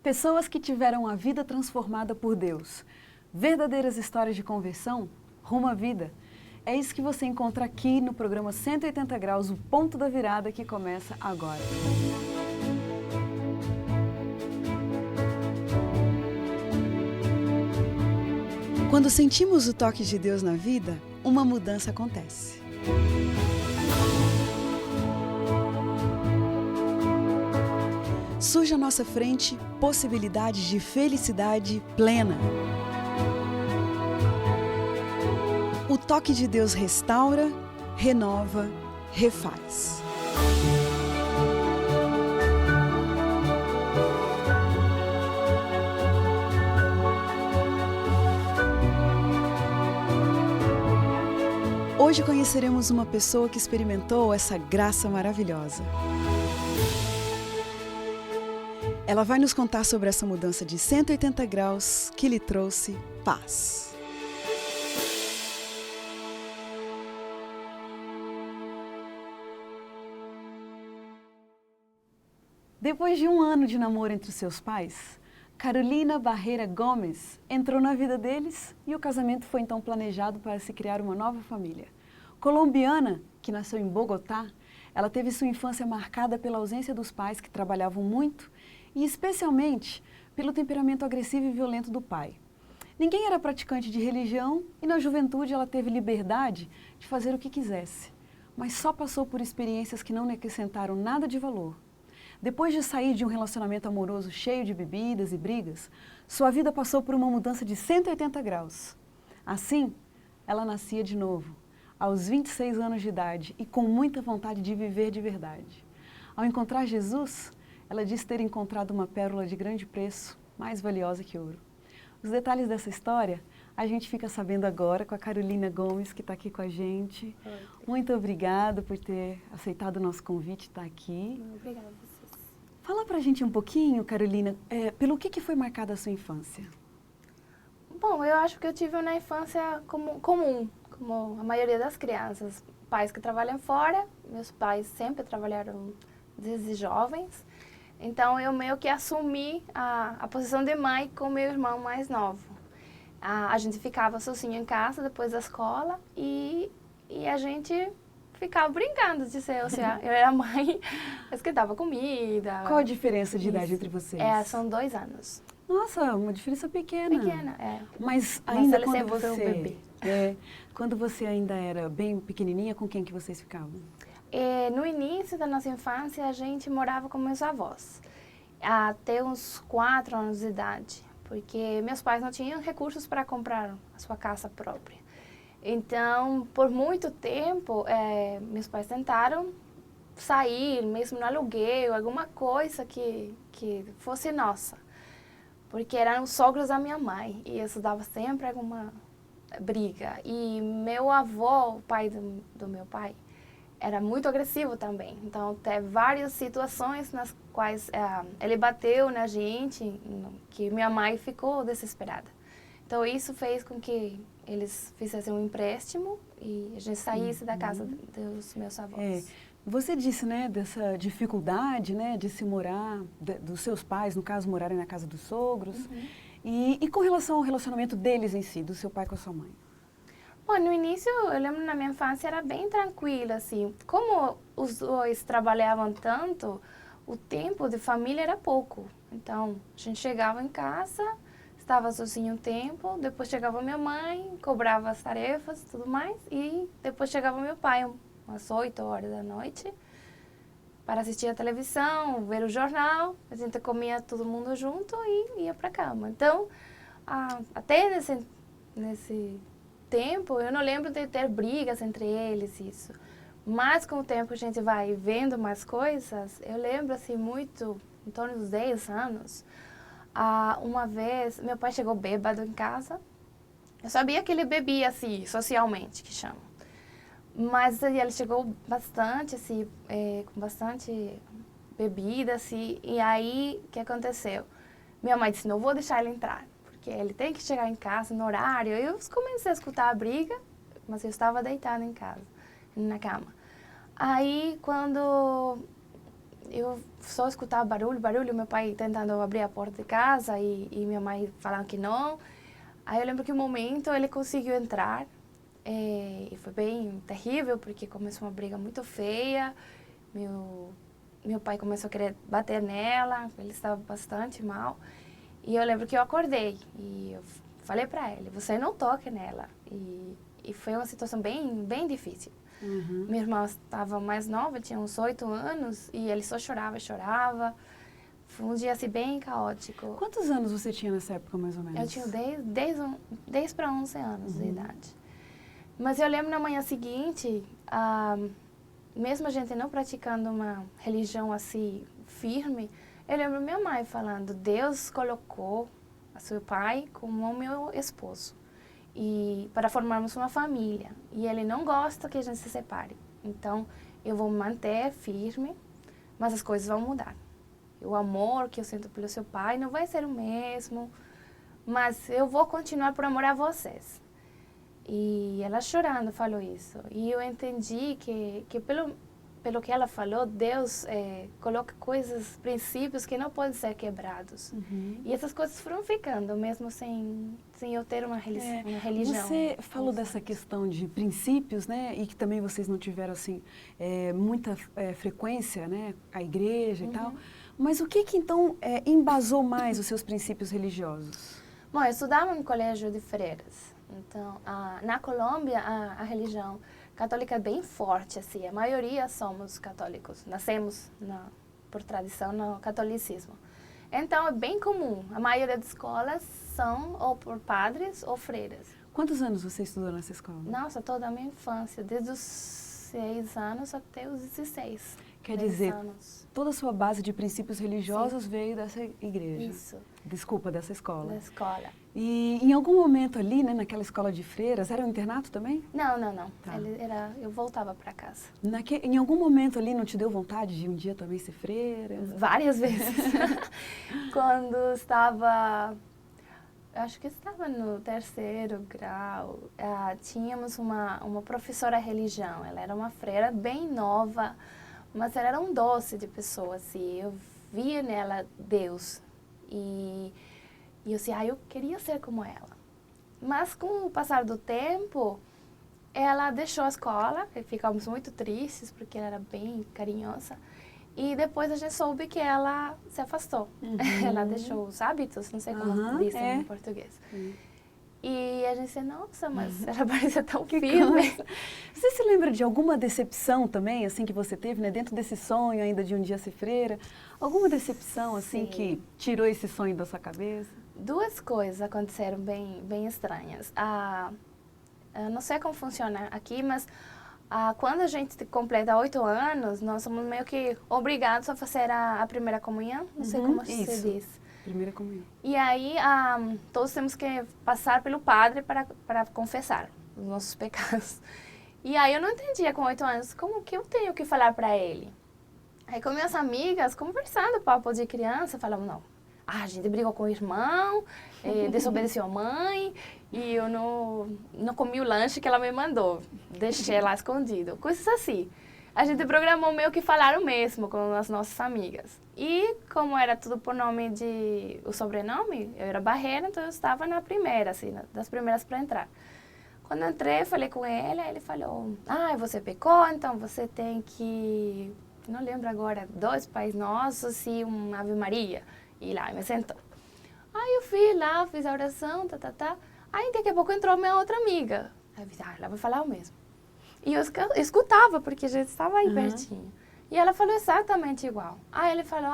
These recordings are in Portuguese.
Pessoas que tiveram a vida transformada por Deus. Verdadeiras histórias de conversão rumo à vida. É isso que você encontra aqui no programa 180 Graus, o ponto da virada que começa agora. Quando sentimos o toque de Deus na vida, uma mudança acontece. Surge à nossa frente possibilidades de felicidade plena. O toque de Deus restaura, renova, refaz. Hoje conheceremos uma pessoa que experimentou essa graça maravilhosa. Ela vai nos contar sobre essa mudança de 180 graus que lhe trouxe paz. Depois de um ano de namoro entre os seus pais, Carolina Barreira Gomes entrou na vida deles e o casamento foi então planejado para se criar uma nova família. Colombiana, que nasceu em Bogotá, ela teve sua infância marcada pela ausência dos pais que trabalhavam muito e especialmente pelo temperamento agressivo e violento do pai. Ninguém era praticante de religião e na juventude ela teve liberdade de fazer o que quisesse, mas só passou por experiências que não lhe acrescentaram nada de valor. Depois de sair de um relacionamento amoroso cheio de bebidas e brigas, sua vida passou por uma mudança de 180 graus. Assim, ela nascia de novo, aos 26 anos de idade e com muita vontade de viver de verdade. Ao encontrar Jesus, ela disse ter encontrado uma pérola de grande preço, mais valiosa que ouro. Os detalhes dessa história a gente fica sabendo agora com a Carolina Gomes, que está aqui com a gente. Oi. Muito obrigada por ter aceitado o nosso convite, estar aqui. Obrigada a vocês. Fala pra gente um pouquinho, Carolina, pelo que foi marcada a sua infância? Bom, eu acho que eu tive uma infância comum, como a maioria das crianças. Pais que trabalham fora, meus pais sempre trabalharam desde jovens. Então, eu meio que assumi a posição de mãe com meu irmão mais novo. A gente ficava sozinho em casa depois da escola e a gente ficava brincando de ser, ou seja, eu era mãe, esquentava comida. Qual a diferença de idade Isso. entre vocês? São 2 anos. Nossa, uma diferença pequena. Pequena, Mas Mas ainda ela quando sempre foi um você... bebê. Quando você ainda era bem pequenininha, com quem que vocês ficavam? No início da nossa infância, a gente morava com meus avós, até uns 4 anos de idade, porque meus pais não tinham recursos para comprar a sua casa própria. Então, por muito tempo, meus pais tentaram sair, mesmo no aluguel, alguma coisa que fosse nossa, porque eram os sogros da minha mãe, e isso dava sempre alguma briga. E meu avô, o pai do meu pai, era muito agressivo também. Então, teve várias situações nas quais ele bateu na gente, que minha mãe ficou desesperada. Então, isso fez com que eles fizessem um empréstimo e a gente saísse da casa dos meus avós. Você disse, né, dessa dificuldade, né, de se morar, dos seus pais, no caso, morarem na casa dos sogros. E com relação ao relacionamento deles em si, do seu pai com a sua mãe? Bom, no início, eu lembro na minha infância era bem tranquila, assim. Como os dois trabalhavam tanto, o tempo de família era pouco. Então, a gente chegava em casa, estava sozinho um tempo, depois chegava minha mãe, cobrava as tarefas e tudo mais, e depois chegava meu pai, umas 8 horas da noite, para assistir a televisão, ver o jornal, a gente comia todo mundo junto e ia para cama. Então, até nesse tempo, eu não lembro de ter brigas entre eles, isso. Mas com o tempo a gente vai vendo mais coisas, eu lembro assim muito, em torno dos 10 anos, uma vez meu pai chegou bêbado em casa. Eu sabia que ele bebia assim, socialmente, que chama. Mas ele chegou bastante, assim, com bastante bebida, assim, e aí, o que aconteceu? Minha mãe disse, não vou deixar ele entrar, porque ele tem que chegar em casa no horário. Eu comecei a escutar a briga, mas eu estava deitada em casa, na cama. Aí, quando eu só escutava barulho, meu pai tentando abrir a porta de casa e minha mãe falando que não. Aí eu lembro que um momento ele conseguiu entrar e foi bem terrível, porque começou uma briga muito feia. Meu pai começou a querer bater nela, ele estava bastante mal. E eu lembro que eu acordei e eu falei para ele, você não toque nela. E foi uma situação bem difícil. Uhum. Minha irmã estava mais nova, tinha uns 8 anos, e ele só chorava e chorava. Foi um dia assim bem caótico. Quantos anos você tinha nessa época, mais ou menos? Eu tinha 10 para 11 anos de idade. Mas eu lembro na manhã seguinte, mesmo a gente não praticando uma religião assim firme, eu lembro minha mãe falando, Deus colocou a seu pai como o meu esposo e para formarmos uma família. E ele não gosta que a gente se separe. Então, eu vou me manter firme, mas as coisas vão mudar. O amor que eu sinto pelo seu pai não vai ser o mesmo, mas eu vou continuar por amor a vocês. E ela chorando falou isso. E eu entendi que pelo que ela falou, Deus coloca coisas, princípios que não podem ser quebrados. E essas coisas foram ficando, mesmo sem eu ter uma religião. Você falou dessa questão de princípios, né? E que também vocês não tiveram, assim, muita frequência, né? A igreja e tal. Mas o que então embasou mais os seus princípios religiosos? Bom, eu estudava em colégio de freiras. Então, na Colômbia, a religião católica é bem forte, assim. A maioria somos católicos. Nascemos, por tradição, no catolicismo. Então, é bem comum. A maioria das escolas são ou por padres ou freiras. Quantos anos você estudou nessa escola? Nossa, toda a minha infância. Desde os 6 anos até os 16. Quer dizer, toda a sua base de princípios religiosos veio dessa igreja. Isso. Desculpa, dessa escola. Da escola. E em algum momento ali, né, naquela escola de freiras, era um internato também? Não. Tá. Eu voltava para casa. Em algum momento ali não te deu vontade de um dia também ser freira? Várias vezes. Quando estava, acho que estava no 3º grau, tínhamos uma professora de religião. Ela era uma freira bem nova, mas ela era um doce de pessoa, assim. Eu via nela Deus. E eu assim, eu queria ser como ela. Mas com o passar do tempo, ela deixou a escola, e ficamos muito tristes, porque ela era bem carinhosa. E depois a gente soube que ela se afastou. Ela deixou os hábitos, não sei como dizem em português. E a gente disse, nossa, mas ela parecia tão firme. Você se lembra de alguma decepção também, assim, que você teve, né? Dentro desse sonho ainda de um dia ser freira? Alguma decepção, assim, que tirou esse sonho da sua cabeça? 2 coisas aconteceram bem estranhas. Eu não sei como funciona aqui, mas quando a gente completa 8 anos, nós somos meio que obrigados a fazer a primeira comunhão. Não sei como se diz. Primeira comunhão. E aí, todos temos que passar pelo padre para confessar os nossos pecados. E aí eu não entendia com 8 anos como que eu tenho que falar para ele. Aí com minhas amigas, conversando, papo de criança, falavam, não, a gente brigou com o irmão, desobedeceu a mãe, e eu não comi o lanche que ela me mandou, deixei lá escondido, coisas assim. A gente programou meio que falar o mesmo com as nossas amigas. E como era tudo por nome o sobrenome, eu era Barreira, então eu estava na primeira, assim, das primeiras para entrar. Quando eu entrei, falei com ele, aí ele falou, você pecou, então você tem que, não lembro agora, 2 Pais Nossos e uma Ave Maria. E lá, me sentou. Aí eu fui lá, fiz a oração, Aí daqui a pouco entrou minha outra amiga. Aí eu disse, ela vai falar o mesmo. E eu escutava, porque a gente estava aí pertinho. E ela falou exatamente igual. Aí ele falou,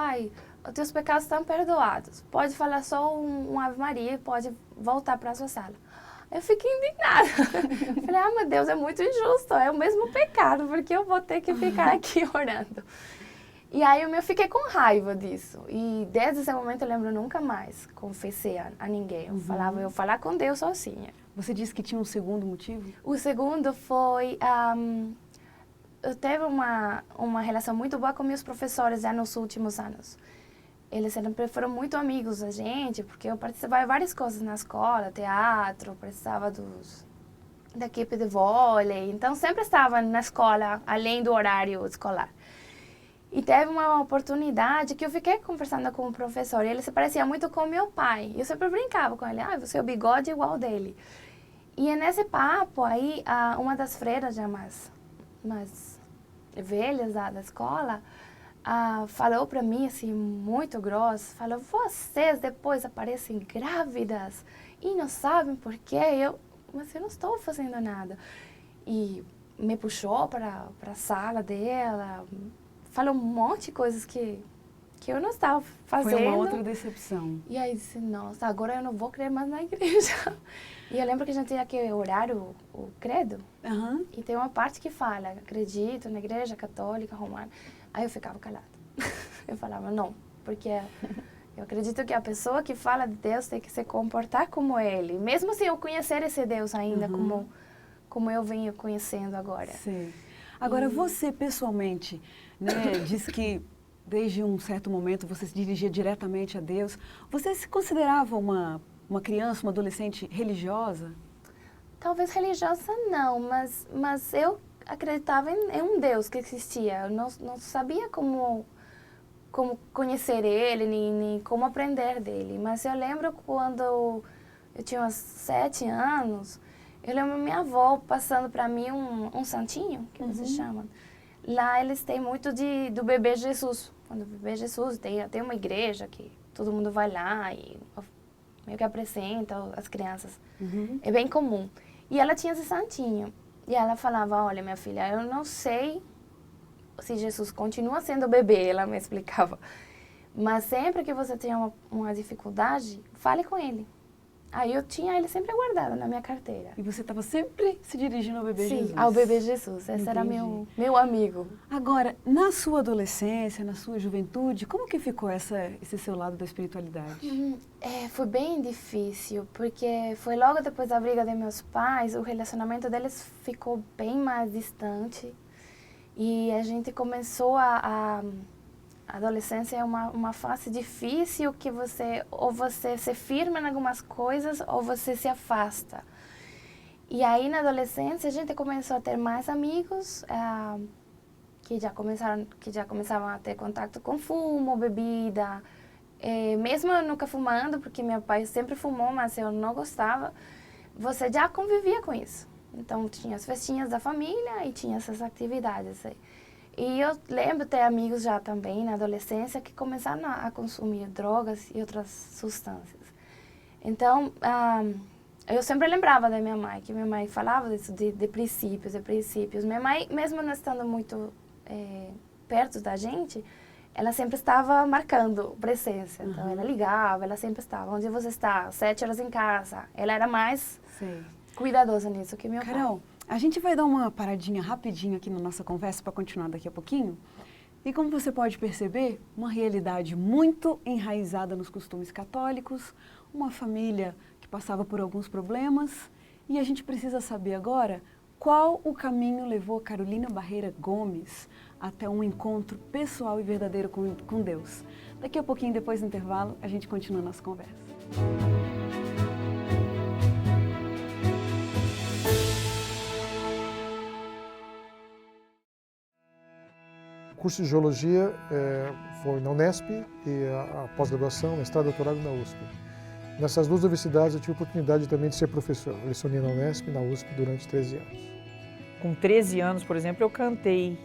os teus pecados estão perdoados. Pode falar só um Ave Maria e pode voltar para a sua sala. Eu fiquei indignada. Falei, meu Deus, é muito injusto. É o mesmo pecado, porque eu vou ter que ficar aqui orando. E aí eu fiquei com raiva disso. E desde esse momento eu lembro nunca mais confessei a ninguém. Eu falava, eu falar com Deus sozinha. Você disse que tinha um segundo motivo? O segundo foi, eu teve uma relação muito boa com meus professores já nos últimos anos. Eles sempre foram muito amigos da gente, porque eu participava de várias coisas na escola, teatro, participava da equipe de vôlei. Então sempre estava na escola, além do horário escolar. E teve uma oportunidade que eu fiquei conversando com o professor e ele se parecia muito com meu pai. Eu sempre brincava com ele, você é o bigode igual dele. E nesse papo aí, uma das freiras já mais velhas da escola, falou para mim assim, muito grossa, falou, vocês depois aparecem grávidas e não sabem por quê. Mas eu não estou fazendo nada. E me puxou para a sala dela, falou um monte de coisas que eu não estava fazendo. Foi uma outra decepção. E aí disse, nossa, agora eu não vou crer mais na igreja. E eu lembro que a gente tinha que orar o credo. Uhum. E tem uma parte que fala, acredito na igreja católica romana. Aí eu ficava calada. Eu falava, não, porque eu acredito que a pessoa que fala de Deus tem que se comportar como ele. Mesmo sem eu conhecer esse Deus ainda, como eu venho conhecendo agora. Sim. Agora, você pessoalmente, né, diz que desde um certo momento você se dirigia diretamente a Deus. Você se considerava uma criança, uma adolescente religiosa? Talvez religiosa não, mas eu acreditava em um Deus que existia. Eu não sabia como conhecer ele, nem como aprender dele. Mas eu lembro quando eu tinha uns 7 anos, eu lembro minha avó passando para mim um santinho, que você chama. Lá eles têm muito do bebê Jesus. Quando o bebê Jesus tem uma igreja que todo mundo vai lá e meio que apresenta as crianças. É bem comum. E ela tinha esse santinho. E ela falava, olha, minha filha, eu não sei se Jesus continua sendo bebê, ela me explicava. Mas sempre que você tenha uma dificuldade, fale com ele. Aí eu tinha ele sempre guardado na minha carteira. E você estava sempre se dirigindo ao bebê Jesus? Sim, ao bebê Jesus. Esse era meu amigo. Agora, na sua adolescência, na sua juventude, como que ficou esse seu lado da espiritualidade? Foi bem difícil, porque foi logo depois da briga de meus pais, o relacionamento deles ficou bem mais distante. E a gente começou a adolescência é uma fase difícil que ou você se firma em algumas coisas ou você se afasta. E aí na adolescência a gente começou a ter mais amigos que já começavam a ter contato com fumo, bebida. Mesmo eu nunca fumando, porque meu pai sempre fumou, mas eu não gostava, você já convivia com isso. Então tinha as festinhas da família e tinha essas atividades aí. E eu lembro de ter amigos já também na adolescência que começaram a consumir drogas e outras substâncias. Então, eu sempre lembrava da minha mãe, que minha mãe falava disso, de princípios. Minha mãe, mesmo não estando muito perto da gente, ela sempre estava marcando presença. Então, ela ligava, ela sempre estava. Onde você está? 7 horas em casa. Ela era mais cuidadosa nisso que meu pai. Carol, a gente vai dar uma paradinha rapidinho aqui na nossa conversa para continuar daqui a pouquinho. E como você pode perceber, uma realidade muito enraizada nos costumes católicos, uma família que passava por alguns problemas. E a gente precisa saber agora qual o caminho levou Carolina Barreira Gomes até um encontro pessoal e verdadeiro com Deus. Daqui a pouquinho, depois do intervalo, a gente continua a nossa conversa. O curso de Geologia foi na Unesp e a pós-graduação, mestrado e doutorado na USP. Nessas duas universidades eu tive a oportunidade também de ser professor. Eu lecionei na Unesp e na USP durante 13 anos. Com 13 anos, por exemplo, eu cantei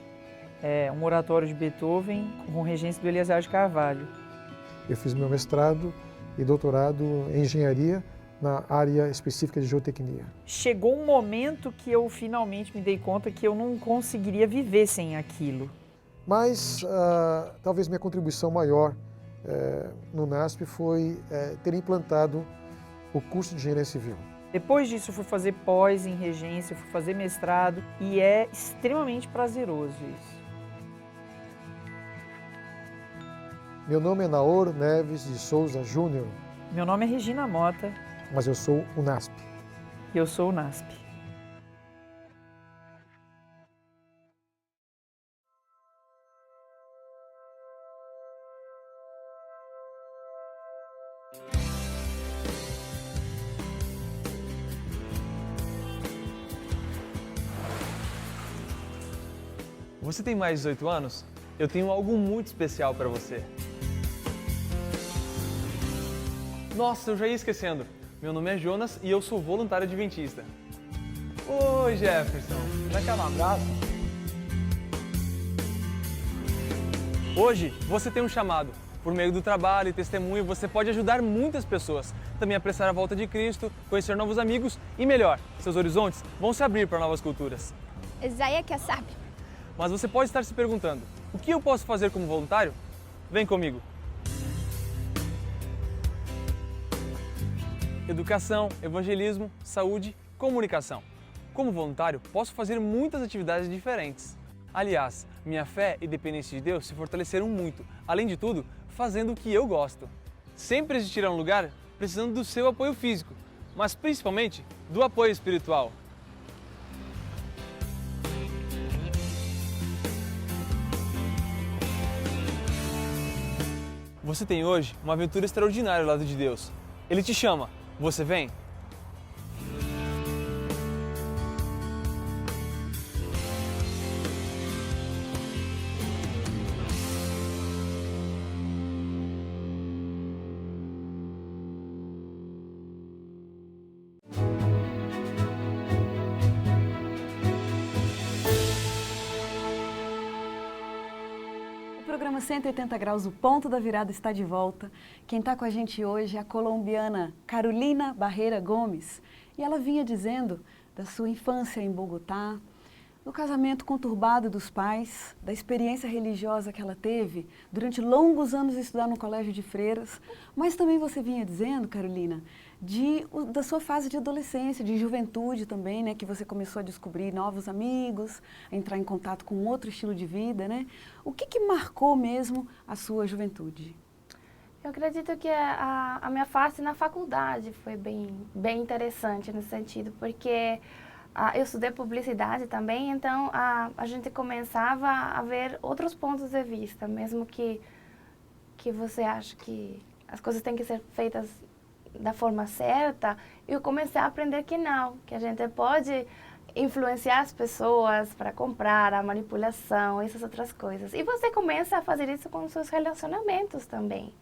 um oratório de Beethoven com regência do Eliezer de Carvalho. Eu fiz meu mestrado e doutorado em engenharia na área específica de geotecnia. Chegou um momento que eu finalmente me dei conta que eu não conseguiria viver sem aquilo. Mas talvez minha contribuição maior no NASP foi ter implantado o curso de engenharia civil. Depois disso eu fui fazer pós em regência, fui fazer mestrado e é extremamente prazeroso isso. Meu nome é Naor Neves de Souza Júnior. Meu nome é Regina Mota. Mas eu sou o NASP. E eu sou o NASP. Você tem mais de 18 anos? eu tenho algo muito especial para você. Nossa, eu já ia esquecendo. Meu nome é Jonas e eu sou voluntário adventista. Oi, Jefferson. Dá cá um abraço. Hoje, você tem um chamado. Por meio do trabalho e testemunho, você pode ajudar muitas pessoas. Também apressar a volta de Cristo, conhecer novos amigos e, melhor, seus horizontes vão se abrir para novas culturas. Isaia que sabe. Mas você pode estar se perguntando, o que eu posso fazer como voluntário? Vem comigo. Educação, evangelismo, saúde, comunicação. Como voluntário, posso fazer muitas atividades diferentes. Aliás, minha fé e dependência de Deus se fortaleceram muito. Além de tudo, fazendo o que eu gosto. Sempre existirá um lugar precisando do seu apoio físico, mas principalmente do apoio espiritual. Você tem hoje uma aventura extraordinária ao lado de Deus. Ele te chama. Você vem? O programa 180 Graus, o ponto da virada, está de volta. Quem está com a gente hoje é a colombiana Carolina Barreira Gomes. E ela vinha dizendo da sua infância em Bogotá, do casamento conturbado dos pais, da experiência religiosa que ela teve durante longos anos de estudar no colégio de freiras. Mas também você vinha dizendo, Carolina, da sua fase de adolescência, de juventude também, né? Que você começou a descobrir novos amigos, a entrar em contato com outro estilo de vida, né? O que marcou mesmo a sua juventude? Eu acredito que a minha fase na faculdade foi bem interessante nesse sentido, porque eu estudei publicidade também, então a gente começava a ver outros pontos de vista, mesmo que você acha que as coisas têm que ser feitas da forma certa, eu comecei a aprender que não, que a gente pode influenciar as pessoas para comprar, a manipulação, essas outras coisas. E você começa a fazer isso com os seus relacionamentos também.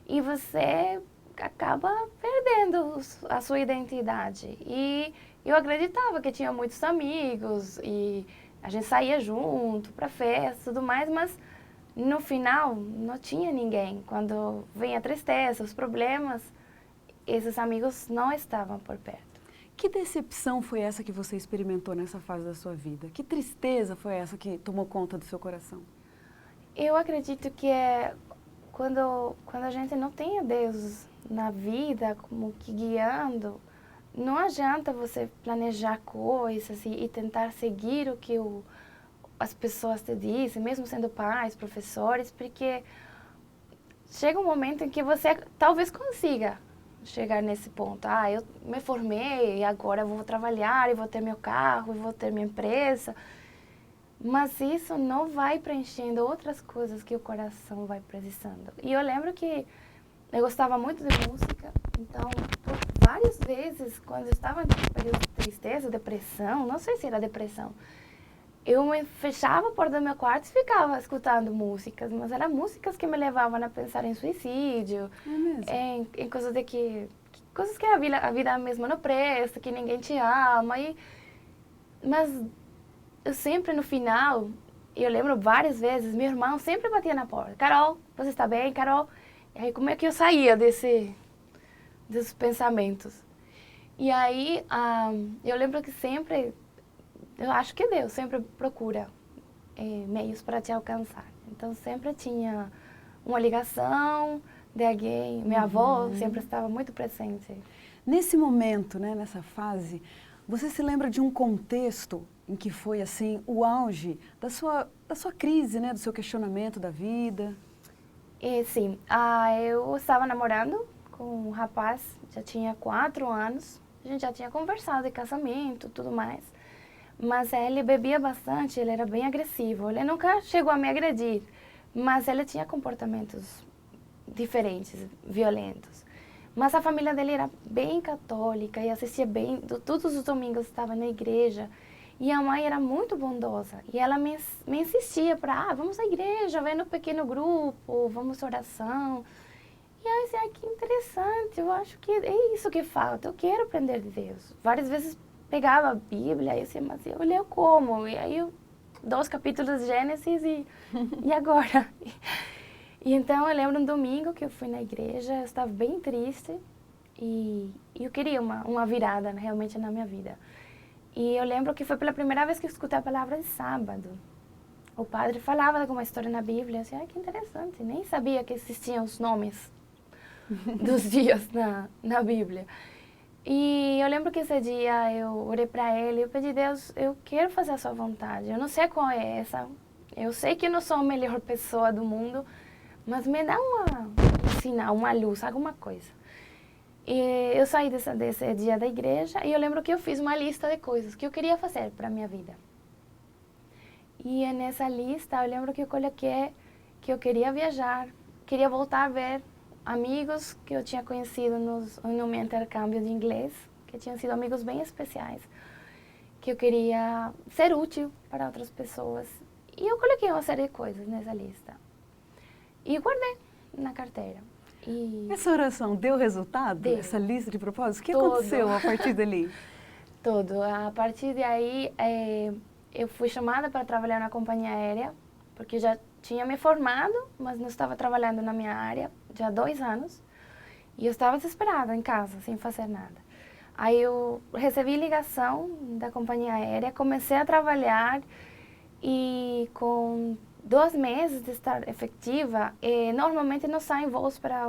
E você acaba perdendo a sua identidade. E eu acreditava que tinha muitos amigos e a gente saía junto para festa e tudo mais, mas no final não tinha ninguém. Quando vem a tristeza, os problemas, esses amigos não estavam por perto. Que decepção foi essa que você experimentou nessa fase da sua vida? Que tristeza foi essa que tomou conta do seu coração? Eu acredito que é quando a gente não tem a Deus na vida como que guiando, não adianta você planejar coisas e tentar seguir o que as pessoas te dizem, mesmo sendo pais, professores, porque chega um momento em que você talvez consiga chegar nesse ponto. Eu me formei e agora eu vou trabalhar e vou ter meu carro e vou ter minha empresa. Mas isso não vai preenchendo outras coisas que o coração vai precisando. E eu lembro que eu gostava muito de música, então por várias vezes, quando eu estava em período de tristeza, depressão, não sei se era depressão, eu me fechava a porta do meu quarto e ficava escutando músicas, mas eram músicas que me levavam a pensar em suicídio, em coisas coisas que a vida mesmo não presta, que ninguém te ama. Mas eu sempre no final, eu lembro várias vezes, meu irmão sempre batia na porta. Carol, você está bem, Carol? E aí como é que eu saía desses pensamentos? E aí eu lembro que sempre, eu acho que Deus sempre procura meios para te alcançar. Então sempre tinha uma ligação de alguém, minha avó sempre estava muito presente. Nesse momento, né, nessa fase, você se lembra de um contexto em que foi assim o auge da sua crise, né, do seu questionamento da vida? Sim, eu estava namorando com um rapaz, já tinha 4 anos, a gente já tinha conversado de casamento, tudo mais, mas ele bebia bastante, ele era bem agressivo, ele nunca chegou a me agredir, mas ele tinha comportamentos diferentes, violentos. Mas a família dele era bem católica e assistia bem, todos os domingos estava na igreja. E a mãe era muito bondosa. E ela me insistia para, vamos à igreja, vai no pequeno grupo, vamos à oração. E aí eu disse, que interessante, eu acho que é isso que falta, eu quero aprender de Deus. Várias vezes pegava a Bíblia e eu disse, mas eu leio como? E aí 2 capítulos de Gênesis e agora? E então eu lembro um domingo que eu fui na igreja, eu estava bem triste e eu queria uma virada realmente na minha vida. E eu lembro que foi pela primeira vez que eu escutei a palavra de sábado. O padre falava de alguma história na Bíblia, eu disse, que interessante, nem sabia que existiam os nomes dos dias na Bíblia. E eu lembro que esse dia eu orei para ele, eu pedi, Deus, eu quero fazer a sua vontade, eu não sei qual é essa, eu sei que eu não sou a melhor pessoa do mundo, mas me dá um sinal, uma luz, alguma coisa. E eu saí desse dia da igreja e eu lembro que eu fiz uma lista de coisas que eu queria fazer para a minha vida. E nessa lista eu lembro que eu coloquei que eu queria viajar, queria voltar a ver amigos que eu tinha conhecido no meu intercâmbio de inglês, que tinham sido amigos bem especiais, que eu queria ser útil para outras pessoas. E eu coloquei uma série de coisas nessa lista. E guardei na carteira. E Essa oração deu resultado? Deu. Essa lista de propósitos? O que Tudo. aconteceu a partir dali? Tudo. A partir daí, eu fui chamada para trabalhar na companhia aérea, porque eu já tinha me formado, mas não estava trabalhando na minha área já há 2 anos. E eu estava desesperada em casa, sem fazer nada. Aí eu recebi ligação da companhia aérea, comecei a trabalhar e com 2 meses de estar efetiva, normalmente não saem voos para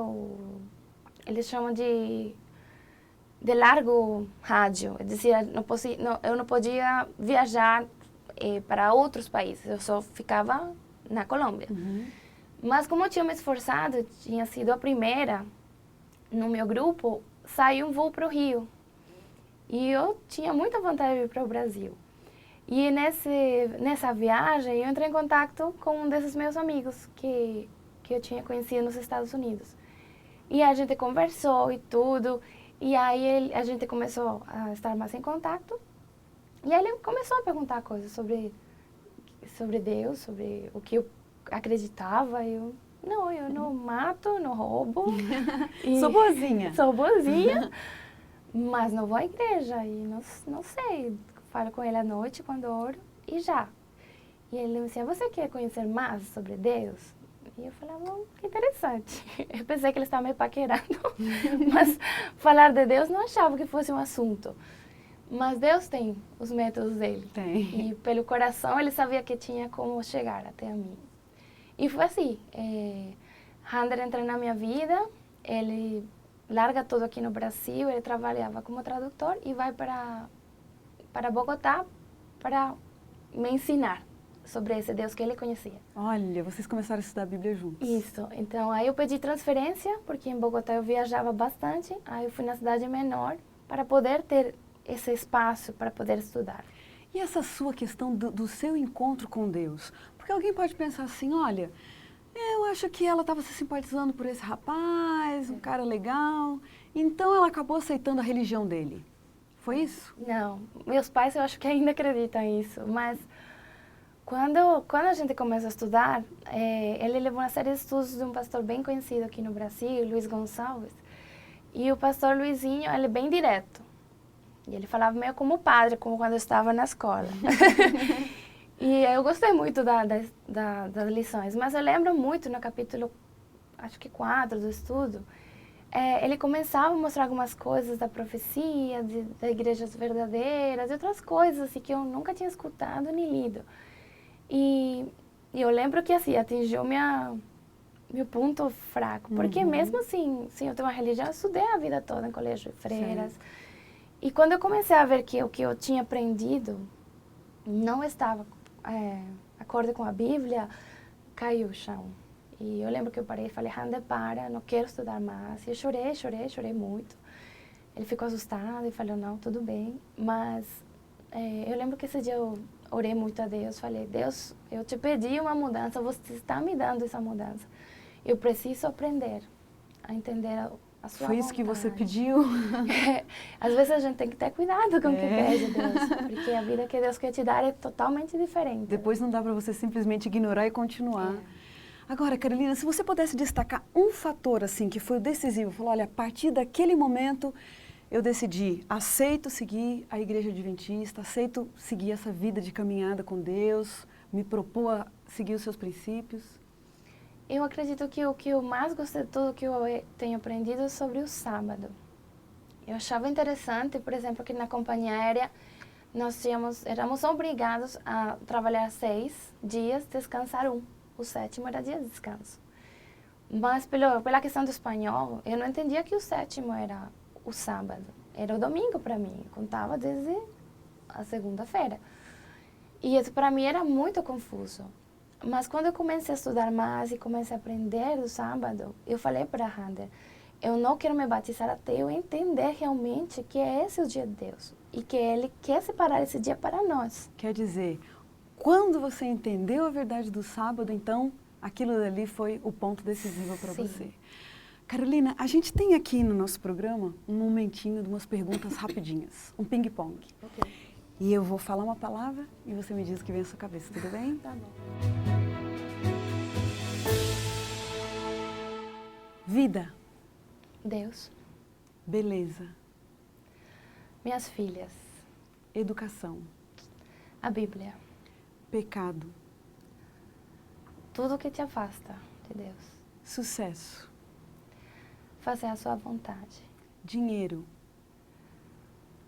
eles chamam de largo rádio. É dizer, eu não podia viajar para outros países, eu só ficava na Colômbia. Uhum. Mas como eu tinha me esforçado, tinha sido a primeira no meu grupo, saiu um voo para o Rio. E eu tinha muita vontade de ir para o Brasil. E nessa viagem, eu entrei em contato com um desses meus amigos que eu tinha conhecido nos Estados Unidos. E a gente conversou e tudo. E aí a gente começou a estar mais em contato. E aí ele começou a perguntar coisas sobre Deus, sobre o que eu acreditava. Eu não mato, não roubo. Sou boazinha. Sou boazinha, mas não vou à igreja. E não sei, falo com ele à noite quando oro e já. E ele me dizia, você quer conhecer mais sobre Deus? E eu falava, que interessante. Eu pensei que ele estava me paquerando, mas falar de Deus não achava que fosse um assunto. Mas Deus tem os métodos dele. Tem. E pelo coração ele sabia que tinha como chegar até a mim. E foi assim, Hander entra na minha vida, ele larga tudo aqui no Brasil, ele trabalhava como tradutor e vai para Bogotá para me ensinar sobre esse Deus que ele conhecia. Olha, vocês começaram a estudar a Bíblia juntos. Isso, então aí eu pedi transferência, porque em Bogotá eu viajava bastante, aí eu fui na cidade menor para poder ter esse espaço para poder estudar. E essa sua questão do seu encontro com Deus? Porque alguém pode pensar assim, olha, eu acho que ela estava se simpatizando por esse rapaz, um cara legal, então ela acabou aceitando a religião dele. Foi isso? Não, meus pais eu acho que ainda acreditam nisso, mas quando a gente começa a estudar, ele levou uma série de estudos de um pastor bem conhecido aqui no Brasil, Luiz Gonçalves, e o pastor Luizinho, ele é bem direto. E ele falava meio como padre, como quando eu estava na escola. E eu gostei muito das lições, mas eu lembro muito no capítulo, acho que 4 do estudo, ele começava a mostrar algumas coisas da profecia, das igrejas verdadeiras e outras coisas assim, que eu nunca tinha escutado nem lido. E eu lembro que assim, atingiu meu ponto fraco, porque mesmo assim, sem eu ter uma religião, eu estudei a vida toda em colégio de freiras. Sim. E quando eu comecei a ver que o que eu tinha aprendido não estava acorde com a Bíblia, caiu o chão. E eu lembro que eu parei e falei, Hander, para, não quero estudar mais. E eu chorei muito. Ele ficou assustado e falou, não, tudo bem. Mas eu lembro que esse dia eu orei muito a Deus, falei, Deus, eu te pedi uma mudança, você está me dando essa mudança. Eu preciso aprender a entender a sua Foi isso que você vontade. pediu? Às vezes a gente tem que ter cuidado com o que pede Deus, porque a vida que Deus quer te dar é totalmente diferente. Depois não dá para você simplesmente ignorar e continuar. Agora, Carolina, se você pudesse destacar um fator assim que foi o decisivo, falou, olha, a partir daquele momento eu decidi, aceito seguir a Igreja Adventista, aceito seguir essa vida de caminhada com Deus, me propor a seguir os seus princípios. Eu acredito que o que eu mais gostei de tudo que eu tenho aprendido é sobre o sábado. Eu achava interessante, por exemplo, que na companhia aérea nós éramos obrigados a trabalhar 6 dias, descansar 1. O 7º era dia de descanso. Mas pela questão do espanhol, eu não entendia que o 7º era o sábado. Era o domingo para mim. Eu contava desde a segunda-feira. E isso para mim era muito confuso. Mas quando eu comecei a estudar mais e comecei a aprender do sábado, eu falei para a Hander, eu não quero me batizar até eu entender realmente que esse é o dia de Deus. E que Ele quer separar esse dia para nós. Quer dizer, quando você entendeu a verdade do sábado, então aquilo dali foi o ponto decisivo para você. Carolina, a gente tem aqui no nosso programa um momentinho de umas perguntas rapidinhas, um ping-pong. Okay. E eu vou falar uma palavra e você me diz o que vem à sua cabeça, tudo bem? Tá bom. Vida. Deus. Beleza. Minhas filhas. Educação. A Bíblia. Pecado. Tudo que te afasta de Deus. Sucesso. Fazer a sua vontade. Dinheiro.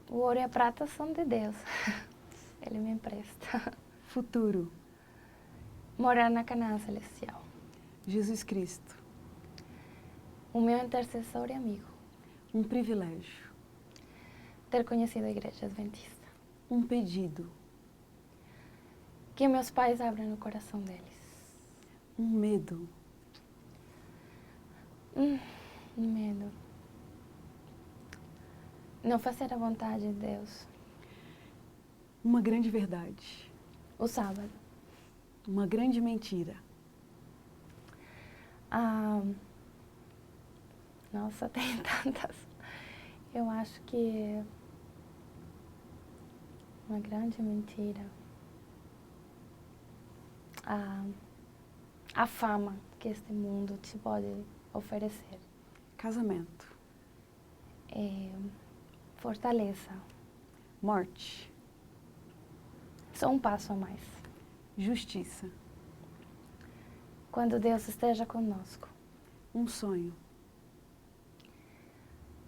O ouro e a prata são de Deus. Ele me empresta. Futuro. Morar na Canaã Celestial. Jesus Cristo. O meu intercessor e amigo. Um privilégio. Ter conhecido a Igreja Adventista. Um pedido. Que meus pais abram o coração deles. Um medo. Medo. Não fazer a vontade de Deus. Uma grande verdade. O sábado. Uma grande mentira. Nossa, tem tantas. Eu acho que uma grande mentira. A fama que este mundo te pode oferecer. Casamento. Fortaleza. Morte. Só um passo a mais. Justiça. Quando Deus esteja conosco. Um sonho.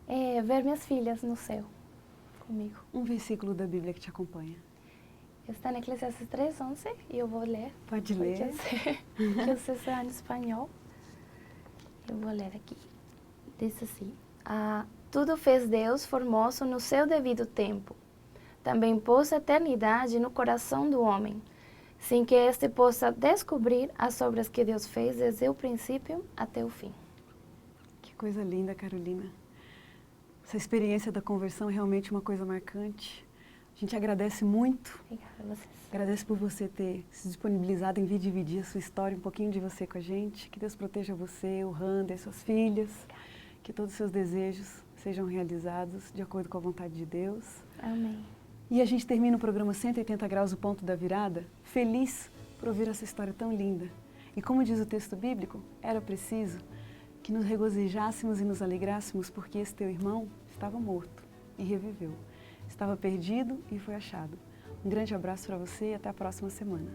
Ver minhas filhas no céu comigo. Um versículo da Bíblia que te acompanha. Está em Eclesiastes 3:11 e eu vou ler. Pode ler. Que eu sei em espanhol. Eu vou ler aqui. Diz assim: tudo fez Deus formoso no seu devido tempo. Também pôs a eternidade no coração do homem, sem que éste possa descobrir as obras que Deus fez desde o princípio até o fim. Que coisa linda, Carolina. Essa experiência da conversão é realmente uma coisa marcante. A gente agradece muito. Obrigada a vocês. Agradece por você ter se disponibilizado em vir dividir a sua história, um pouquinho de você com a gente. Que Deus proteja você, o Hander, suas filhas. Que todos os seus desejos sejam realizados de acordo com a vontade de Deus. Amém. E a gente termina o programa 180 Graus, o Ponto da Virada, feliz por ouvir essa história tão linda. E como diz o texto bíblico, era preciso que nos regozijássemos e nos alegrássemos porque esse teu irmão estava morto e reviveu. Estava perdido e foi achado. Um grande abraço para você e até a próxima semana.